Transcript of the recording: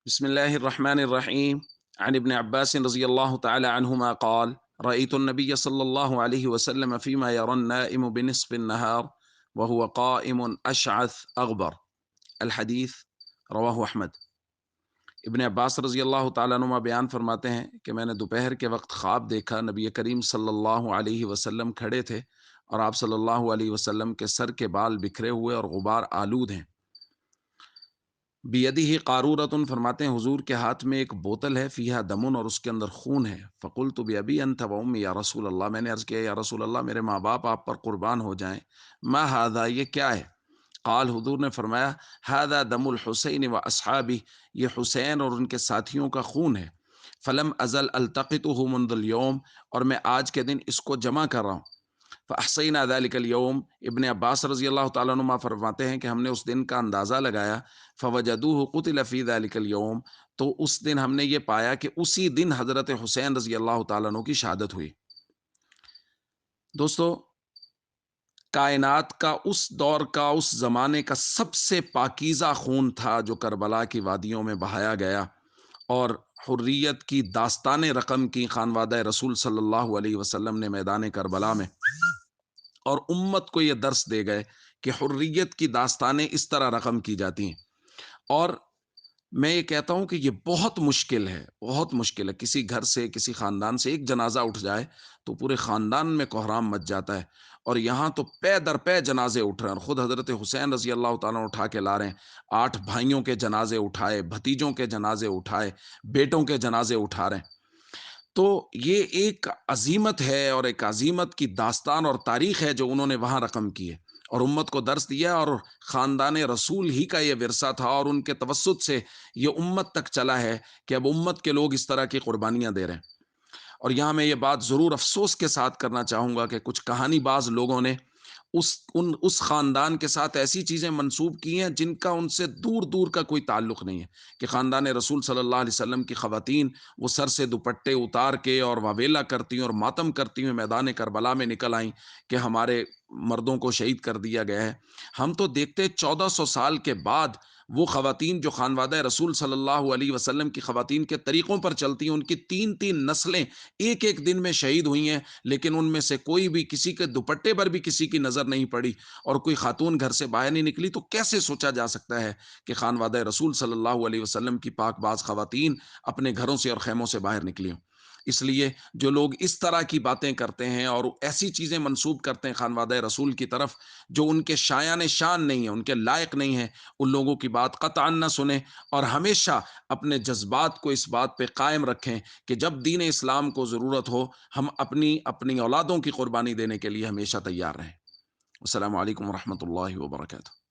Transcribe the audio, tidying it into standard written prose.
بسم الله الرحمن الرحيم. عن ابن عباس رضي الله تعالى عنهما قال: رأيت النبي صلى الله عليه وسلم فيما يرى النائم بنصف النهار وهو قائم أشعث أغبر. الحديث رواه أحمد۔ ابن عباس رضی اللہ تعالیٰ عنہما بیان فرماتے ہیں کہ میں نے دوپہر کے وقت خواب دیکھا، نبی کریم صلی اللہ علیہ وسلم کھڑے تھے اور آپ صلی اللہ علیہ وسلم کے سر کے بال بکھرے ہوئے اور غبار آلود ہیں۔ بیدہ قارورۃ، فرماتے ہیں حضور کے ہاتھ میں ایک بوتل ہے، فیہا دمن، اور اس کے اندر خون ہے۔ فقلت بابی انت و امی یا رسول اللہ، میں نے عرض کیا یا رسول اللہ میرے ماں باپ آپ پر قربان ہو جائیں۔ ما ھذا، یہ کیا ہے؟ قال، حضور نے فرمایا ھذا دم الحسین و اصحابہ، یہ حسین اور ان کے ساتھیوں کا خون ہے۔ فلم ازل التقطہ منذ اليوم، اور میں آج کے دن اس کو جمع کر رہا ہوں۔ فاحصینا ذلک اليوم، ابن عباس رضی اللہ تعالیٰ عنہ فرماتے ہیں کہ ہم نے اس دن کا اندازہ لگایا۔ فوجدوہ قتل فی ذلک اليوم، تو اس دن ہم نے یہ پایا کہ اسی دن حضرت حسین رضی اللہ تعالیٰ عنہ کی شہادت ہوئی۔ دوستو، کائنات کا اس دور کا، اس زمانے کا سب سے پاکیزہ خون تھا جو کربلا کی وادیوں میں بہایا گیا، اور حریت کی داستانیں رقم کی خانوادہ رسول صلی اللہ علیہ وسلم نے میدان کربلا میں، اور امت کو یہ درس دے گئے کہ حریت کی داستانیں اس طرح رقم کی جاتی ہیں۔ اور میں یہ کہتا ہوں کہ یہ بہت مشکل ہے، بہت مشکل ہے۔ کسی گھر سے، کسی خاندان سے ایک جنازہ اٹھ جائے تو پورے خاندان میں کوہرام مچ جاتا ہے، اور یہاں تو پے در پے جنازے اٹھ رہے ہیں، اور خود حضرت حسین رضی اللہ تعالیٰ اٹھا کے لا رہے ہیں۔ 8 بھائیوں کے جنازے اٹھائے، بھتیجوں کے جنازے اٹھائے، بیٹوں کے جنازے اٹھا رہے ہیں۔ تو یہ ایک عزیمت ہے، اور ایک عزیمت کی داستان اور تاریخ ہے جو انہوں نے وہاں رقم کی ہے، اور امت کو درس دیا، اور خاندان رسول ہی کا یہ ورثہ تھا، اور ان کے توسط سے یہ امت تک چلا ہے کہ اب امت کے لوگ اس طرح کی قربانیاں دے رہے ہیں۔ اور یہاں میں یہ بات ضرور افسوس کے ساتھ کرنا چاہوں گا کہ کچھ کہانی باز لوگوں نے اس خاندان کے ساتھ ایسی چیزیں منسوب کی ہیں جن کا ان سے دور دور کا کوئی تعلق نہیں ہے، کہ خاندان رسول صلی اللہ علیہ وسلم کی خواتین وہ سر سے دوپٹے اتار کے اور واویلا کرتی ہیں اور ماتم کرتی ہوئے میدان کربلا میں نکل آئیں کہ ہمارے مردوں کو شہید کر دیا گیا ہے۔ ہم تو دیکھتے 1400 سال کے بعد وہ خواتین جو خانوادہ رسول صلی اللہ علیہ وسلم کی خواتین کے طریقوں پر چلتی ہیں، ان کی 3 نسلیں ایک ایک دن میں شہید ہوئی ہیں، لیکن ان میں سے کوئی بھی، کسی کے دوپٹے پر بھی کسی کی نظر نہیں پڑی، اور کوئی خاتون گھر سے باہر نہیں نکلی۔ تو کیسے سوچا جا سکتا ہے کہ خانوادہ رسول صلی اللہ علیہ وسلم کی پاک باز خواتین اپنے گھروں سے اور خیموں سے باہر نکلی ہوں؟ اس لیے جو لوگ اس طرح کی باتیں کرتے ہیں اور ایسی چیزیں منسوب کرتے ہیں خانوادہ رسول کی طرف جو ان کے شایان شان نہیں ہیں، ان کے لائق نہیں ہیں، ان لوگوں کی بات قطعا نہ سنیں، اور ہمیشہ اپنے جذبات کو اس بات پہ قائم رکھیں کہ جب دین اسلام کو ضرورت ہو، ہم اپنی اولادوں کی قربانی دینے کے لیے ہمیشہ تیار رہیں۔ السلام علیکم ورحمۃ اللہ وبرکاتہ۔